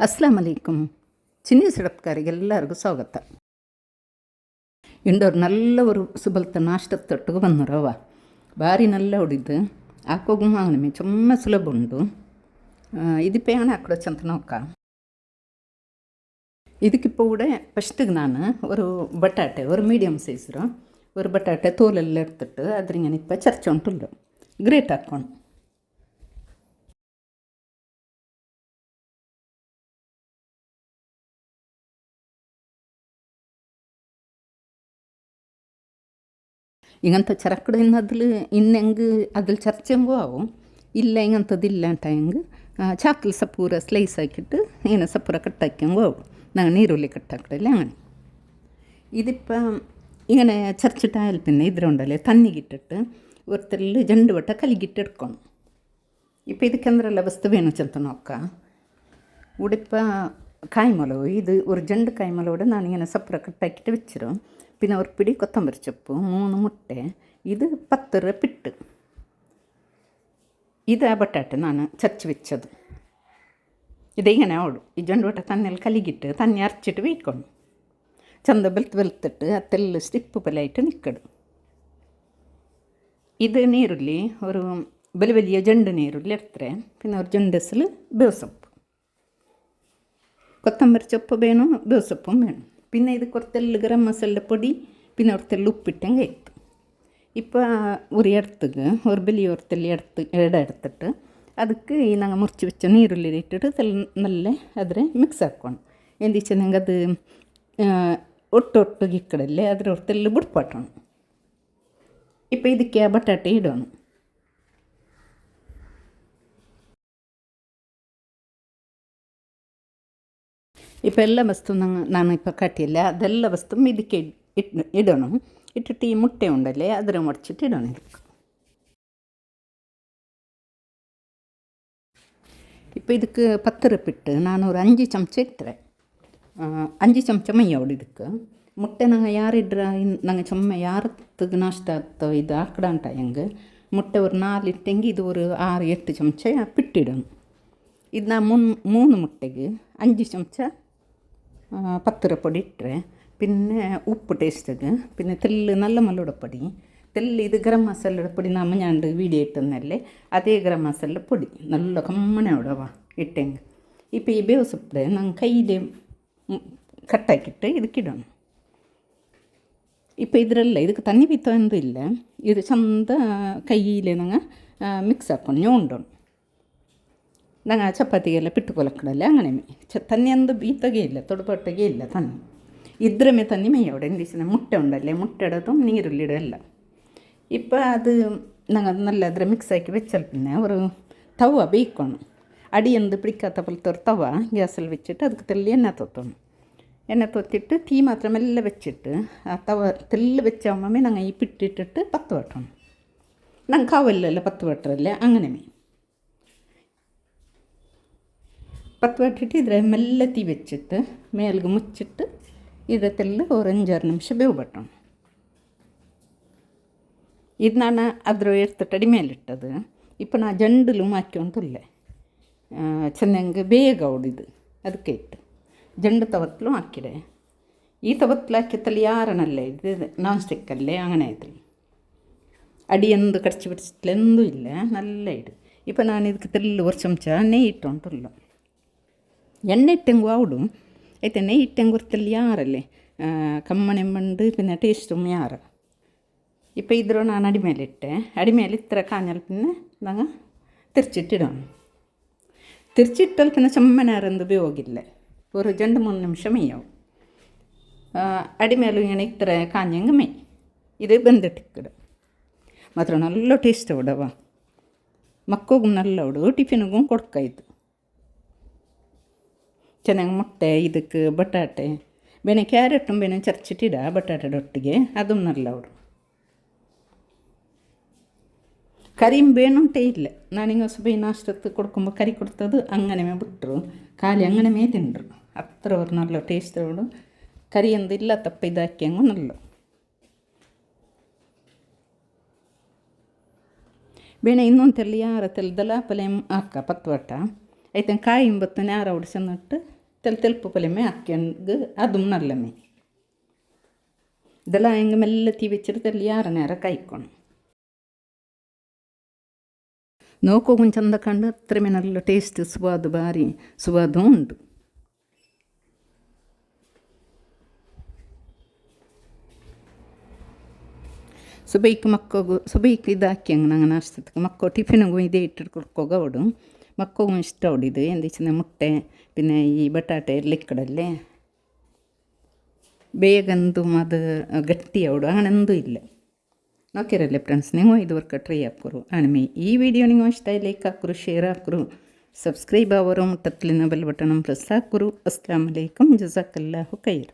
ಅಸ್ಲಾಂ ಅಲೈಕುಮ್. ಚಿನ್ನಿ ಸಿಡಪ್ಕಾರಿಗೆ ಎಲ್ಲರಿಗೂ ಸ್ವಾಗತ. ಇಂಡೋರು ನಲ್ಲ ಒಂದು ಸುಬಲ್ತ ನಾಷ್ಟದ ತೊಟ್ಟಿಗೆ ಬಂದರವ ಭಾರಿ ನಲ್ಲ ಹೊಡಿದು ಹಾಕೋಗು ಮಾವನಮೆ ಚೊಮ್ಮ ಸುಲಭ ಉಂಡು. ಇದು ಪೇಣ ಹಾಕೊಡ ಚಂತ ನೋಕ ಇದಕ್ಕಿಪ್ಪ ಕೂಡ ಫಸ್ಟಿಗೆ ನಾನು ಒಂದು ಬಟಾಟೆ ಒಂದು ಮೀಡಿಯಮ್ ಸೈಜ್ರು ಒಂದು ಬಟಾಟೆ ತೋಲೆಲ್ಲ ಎಡ್ತಿಟ್ಟು ಅದ್ರಿಂದ ಇಪ್ಪ ಚರ್ಚೆ ಉಂಟುಲ್ಲು ಗ್ರೇಟ್ ಹಾಕ್ಕೊಂಡು ಹಿಂಗಂತ ಚರಕಡಿನ ಅದ್ಲು ಇನ್ನೆಂಗೆ ಅದ್ರಲ್ಲಿ ಚರ್ಚೆಂಗೂ ಅವು ಇಲ್ಲ ಹಿಂಗಂಥದ್ದಿಲ್ಲ ಅಂತ ಹೆಂಗೆ ಚಾಕ್ಲಿ ಸಪೂರ ಸ್ಲೈಸ್ ಹಾಕಿಟ್ಟು ಏನು ಸಪೂರ ಕಟ್ಟಾಕ್ಯಂಗೂ ಅವು ನಾನು ನೀರುಳ್ಳಿ ಕಟ್ಟಾಕಡಲ್ಲ ಹಂಗೆ ഇതിപ്പ ഇങ്ങനെ ചർച്ചിട്ടായാൽ പിന്നെ ഇതിലുണ്ടല്ലേ തന്നിക്കിട്ടിട്ട് ഒരുത്തരിൽ ജണ്ട് വട്ട കലിക്കിട്ടെടുക്കണം. ഇപ്പം ಇದಕ್ಕೆಂದ್ರೆಲ್ಲ ವಸ್ತು ವೇಣು ಚಂತ ನೋಕ್ಕ ഉടിപ്പ ಕಾಯಿಮೊಲವು ಇದು ഒരു ಜಂಡು ಕಾಯಿಮೊಲೋടെ ನಾನಿങ്ങനെ ಸಪ್ರ ಕಟ್ಟಾಕಿಟ್ಟು വെച്ചിರು. പിന്നെ ഒരു പിടി കൊത്തമ്പരി ചപ്പ് 3 മുട്ടೆ ഇത് 10 രൂപ പിട്ട് ഇത് ബട്ടാട്ടെ ನಾನು ಚರ್ಚಿ വെച്ചത്. ഇതിങ്ങനെ ഓടും ഈ ജണ്ട് വട്ട തന്നെല്ലാം കലിക്കിട്ട് തന്നെ അരച്ചിട്ട് വീക്കണം ಚಂದ ಬೆಲ್ತಿಟ್ಟು ಅತ್ತೆಲ್ಲ ಸ್ಟಿಪ್ಪು ಪಲ್ಯಾയിട്ട് ನಿಕ್ಕಡು. ಇದು ನೀರುಳ್ಳಿ ഒരു വലിയ ಜಂಡು ನೀರುಳ್ಳಿ ಇಡ್ತಾರೆ. പിന്നെ ഒരു ಜಂಡಸಲು ಬೇವು ಸೊಪ್ಪು ಕೊತ್ತಂಬರಿ ಸೊಪ್ಪು ಬೇಣು ಬೇವು ಸೊಪ್ಪು ಬೇಣು. പിന്നെ ഇത് കുറച്ചെല്ലാം ഗരം മസാല പൊടി പിന്നെ കുറച്ചെല്ലാം ഉപ്പിട്ടങ്ങ് ഇട്ടു. ഇപ്പോൾ ഒരു എടുത്തുക ഒരു വലിയ ഒരുത്തല്ലി എടുത്തിട്ട് ಅದಕ್ಕೆ ಈ ನಂಗೆ ಮುರ್ಚಿ വെച്ച ನೀರುಳ್ಳಿ ಇಟ್ಟಿಟ್ಟು നല്ല ಅದ್ರ ಮಿಕ್ಸ್ ಹಾಕ್ಕೊಂಡು ಎಂದಿಚ್ಚ ನಂಗೆ ಅದು ಒಟ್ಟೊಟ್ಟಿಗೆ ಇಕ್ಕಡಲ್ಲೇ ಅದರ ಹೊರತೆಲ್ಲ ಬಿಡ್ಪಾಟೋಣ. ಇಪ್ಪ ಇದಕ್ಕೆ ಆ ಬಟಾಟೆ ಇಡೋಣ. ಇಪ್ಪ ಎಲ್ಲ ವಸ್ತು ನಾನು ಇಪ್ಪ ಕಟ್ಟಿಲ್ಲ ಅದೆಲ್ಲ ವಸ್ತು ಇದಕ್ಕೆ ಇಡೋಣ. ಇಟ್ಟಿಟ್ಟು ಈ ಮುಟ್ಟೆ ಉಂಡಲ್ಲೇ ಅದರ ಮಡಚಿಟ್ಟು ಇಡೋಣ. ಇಪ್ಪ ಇದಕ್ಕೆ 10 ರೂಪಾಯಿ ಇಟ್ಟು ನಾನು ஒரு 5 ಚಮಚ ಇಟ್ಟರೆ 5 ಚಮಚ ಮೈಯ ಇದಕ್ಕೆ ಮುಟ್ಟೆ ನಂಗೆ ಯಾರಿಡ್ರ ನಂಗೆ ಚೊಮ್ಮೆ ಯಾರತ್ತಿಗೆ ನಾಷ್ಟ ಆಗ್ತವೆ ಇದು ಆಕಡ ಅಂಟ ಹೆಂಗೆ ಮುಟ್ಟೆ ஒரு 4 ಇಟ್ಟಂಗೆ ಇದು ஒரு 6-8 ಚಮಚ ಪಿಟ್ಟಿಡೋಣ. ಇದು ನಾ 3 മുട്ടയ്ക്ക് 5 ചമಚ പത്തര പൊടി ഇട്ടേ. പിന്നെ ഉപ്പ് ടേസ്റ്റിക്ക് പിന്നെ തെല്ല് നല്ല മല്ലുടപ്പൊടി തെല്ല് ഇത് ഗരം മസാലയുടെ പൊടി നമ്മൾ ഞാൻ വീഡിയോ ഇട്ടുന്നല്ലേ അതേ ഗരം മസാല പൊടി നല്ല കമ്മനെ ഇടവ ഇട്ടെങ്കിൽ. ഇപ്പോൾ ഈ ಬೇವು ಸೊಪ್ಪು ನಂಗೆ ಕೈಲಿ ಕಟ್ಟಾಕಿಟ್ಟು ಇದಕ್ಕಿಡೋಣ. ഇപ്പോൾ ಇದರಲ್ಲ ಇದಕ್ಕೆ ತಣ್ಣಿ ಬಿತ್ತಂದು ಇಲ್ಲ ಇದು ಚಂದ ಕೈಯಲ್ಲಿ ನಂಗೆ ಮಿಕ್ಸ್ ಹಾಕ್ಕೊಂಡು ñೋಂಡೋಣ. ನಂಗೆ ಚಪಾತಿಗೆಲ್ಲ ಪಿಟ್ಟುಕೊಲಕ್ಕಡಲ್ಲ അങ്ങനെ ತನ್ನಿ ಅಂದು ಬೀತಗೆ ಇಲ್ಲ ತೊಡಪಟ್ಟಿಗೆ ಇಲ್ಲ ತನ್ನಿ ಇದ್ರೆ ತನ್ನಿ ಮೇಯೋಡೆ ಎಂದಿಸಿನ ಮುಟ್ಟೆ ಉಂಡಲ್ಲೇ ಮುಟ್ಟೆ ಇಡೋದು ನೀರುಳ್ಳಿಡಲ್ಲ. ಇಪ್ಪ ಅದು ನಂಗೆ ಅದು നല്ല ಅದರ ಮಿಕ್ಸ್ ಹಾಕಿ വെച്ചാൽ പിന്നെ ഒരു തവ ಬೇಯ್ಕೊಂಡು ಅಡಿಯೊಂದು പിടിക്കാത്ത പോലത്തെ ഒരു തവ ഗ്യാസിൽ വെച്ചിട്ട് ಅದಕ್ಕೆ തെല്ലി എണ്ണ ತೊತ್ತೋಣ. എണ്ണ ತೊತ್ತಿಟ್ಟು തീ ಮಾತ್ರ ಮೆಲ್ಲ വെച്ചിട്ട് ಆ ತವ ತೆಲ್ಲ വെച്ചാകുമ്പോൾ ನಂಗೆ ಈ പിಟ್ಟಿട്ടിട്ട് 10 വട്ടണം ನಂಗೆ ಕಾವಲ್ಲಲ್ಲ 10 ವಟ್ಟರಲ್ಲೇ അങ്ങനെ 10 വട്ടിട്ട് ಇದ್ರೆ ಮೆಲ್ಲ തീ വെച്ചിട്ട് ಮೇಲ್ಗೆ ಮುಚ್ಚಿಟ್ಟು ಇದತ್ತೆಲ್ಲ ഒരു 5-6 ನಿಮಿಷ ಬೇವು ಬಟ್ಟಣ. ಇದು ನಾನು ಅದ್ರ ಎಡ್ತಿಟ್ಟು ಅಡಿ ಮೇಲಿಟ್ಟದು. ಇಪ್ಪ ನಾ ಜಂಡಲು ಹಾಕ್ಕೊಂತಿಲ್ಲ ಚೆನ್ನಾಗಿ ಬೇಗ ಹೊಡಿದು ಅದಕ್ಕೆ ಇಟ್ಟು ಜಂಡು ತವತ್ತಲು ಹಾಕಿಡೆ. ಈ ತವತ್ತಲು ಹಾಕಿತ್ತಲ್ಲಿ ಯಾರನಲ್ಲೇ ಇದು ನಾನ್ ಸ್ಟಿಕ್ಕಲ್ಲೇ അങ്ങനെ ಆಯ್ತು ಅಡಿಯೊಂದು ಕಡಿಚಿ ಬಿಡಿಸಿಟ್ಲೆಂದೂ ಇಲ್ಲ നല്ല ಇಡು. ಇಪ್ಪ ನಾನು ಇದಕ್ಕೆ ತೆಲ್ಲ ഒരു ಚಮಚ ನೆಯ್ಯಿ ಇಟ್ಟುಂಟುಲ್ಲ ಎಣ್ಣೆ ಇಟ್ಟಂಗೂ ಅವಡು ಆಯ್ತು ನೆಯ್ಯಿ ಇಟ್ಟಂಗೆ ಹೊರ್ತಲ್ಲಿ ಯಾರಲ್ಲೇ ಕಮ್ಮನೆ ಮಂಡು പിന്നെ ಟೇಸ್ಟು ಯಾರ. ಇಪ್ಪ ಇದ್ರೂ ನಾನು ಅಡಿಮೇಲಿಟ್ಟೆ ಅಡಿಮೇಲೆ ಇತ್ತರ ಕಾഞ്ഞാൽ പിന്നെ ನಂಗೆ ತಿರ್ಚಿಟ್ಟಿಡೋಣ. ತಿರ್ಚಿಟ್ಟಲ್ಲಿ പിന്നെ ಚಮ್ಮನೆ ಯಾರಂದು ಬೇಯೋಗಿಲ್ಲ ഒരു 2-3 ನಿಮಿಷ ಮೇಯವು ಅಡಿಮೇಲು ಇങ്ങനെ ಇತ್ತರ ಕಾഞ്ഞಂಗೆ ಮೇಯ್ ಇದು ಬೆಂದಿಟ್ಟಿಕ್ಕಡು ಮಾತ್ರ നല്ല ಟೇಸ್ಟ್ ಅವಡವ ಮಕ್ಕಳಿಗೂ നല്ല ಅವಡು ಟಿಫಿನಿಗೂ ಕೊಡ್ಕಾಯ್ತು. ಚೆನ್ನಾಗಿ ಮೊಟ್ಟೆ ಇದಕ್ಕೆ ಬಟಾಟೆ ಬೇನೆ ಕ್ಯಾರೆಟು ಬೇನೆ ಚರ್ಚಿಟ್ಟಿಡ ಬಟಾಟೆ ಒಟ್ಟಿಗೆ ಅದು നല്ല ಅವಡು. ಕರಿಮ್ ಬೇನುಂಟೇ ಇಲ್ಲ ನಾನಿಂಗೆ ಹೊಸಬೈ ನಾಷ್ಟತ್ತು ಕೊಡ್ಕೊಂಬ ಕರಿ ಕೊಡ್ತದು അങ്ങനെ ಬಿಟ್ಟರು ಖಾಲಿ അങ്ങനെ ತಿಂದರು ಅತ್ರ ಅವ್ರು നല്ല ಟೇಸ್ಟ್ ಅವಡು. ಕರಿ ಅಂದು ಇಲ್ಲ ತಪ್ಪ ಇದು ಹಾಕ್ಯಂಗೂ നല്ല ಬೇನೆ ಇನ್ನೊಂದು ತೆಲ್ಲಿ ಯಾರ ತೆಲ್ದಲ್ಲ ಪಲ್ಯ ಹಾಕ 10 ವಟ ಐತೆ ಕಾಯಿ ಬತ್ತು ನೇರ ಹೊಡಿಸನ್ನಿಟ್ಟು ತೆಲ್ಪ ಪೊಲೆಮೆ ಹಾಕ್ಯಂಡು ಅದು ನಲ್ಲಮೆ ಇದೆಲ್ಲ ಹಿಂಗೆ ಮೆಲ್ಲ ತೀ വെച്ചിട്ട് ಯಾರ ನೇರ ಕಾಯ್ಕೊಂಡು ನೋಕೋಗೊಂದು ಚಂದ ಕಂಡು ಹತ್ರ ಮೇಲೆ ಟೇಸ್ಟ್ ಸುವಾದು ಭಾರಿ ಸುವಾದು ಉಂಟು. ಸುಬೈಕ್ ಮಕ್ಕಳು ಸುಬೈಕ್ ಇದು ಹಾಕ್ಯಂಗೆ ನಂಗೆ ನಾಷ್ಟಕ್ಕೆ ಮಕ್ಕಳು ಟಿಫಿನಿಗೂ ಇದೇ ಇಟ್ಟು ಕೊಡ್ಕೋಗವಡು ಮಕ್ಕಳು ಇಷ್ಟ ಹೊಡಿದು ಎಂದಿಚ್ಚಿನ ಮುಟ್ಟೆ പിന്നെ ಈ ಬಟಾಟೆ ಎಲ್ಲ ಇಕ್ಕಡಲ್ಲೇ ಬೇಗಂದು ಅದು ಗಟ್ಟಿ ಅವಡು ಹಣಂದು ಇಲ್ಲ ನೋಕಿರಲ್ಲ ಫ್ರೆಂಡ್ಸ್ ನೀವು ಇದುವರೆಗೆ ಟ್ರೈ ಹಾಕೋರು ಆಮೇಲೆ ಈ ವಿಡಿಯೋ ನೀವು ಇಷ್ಟ ಲೈಕ್ ಹಾಕೋರು ಶೇರ್ ಹಾಕೋರು ಸಬ್ಸ್ಕ್ರೈಬ್ ಆಗೋರು ಮುಟ್ಟತ್ಲಿನ ಬೆಲ್ ಬಟನ್ ಪ್ರೆಸ್ ಹಾಕೋರು ಅಸ್ಸಲಾಮು ಅಲೈಕುಮ್ ಜಜಾಕಲ್ಲಾಹು ಖೈರ್.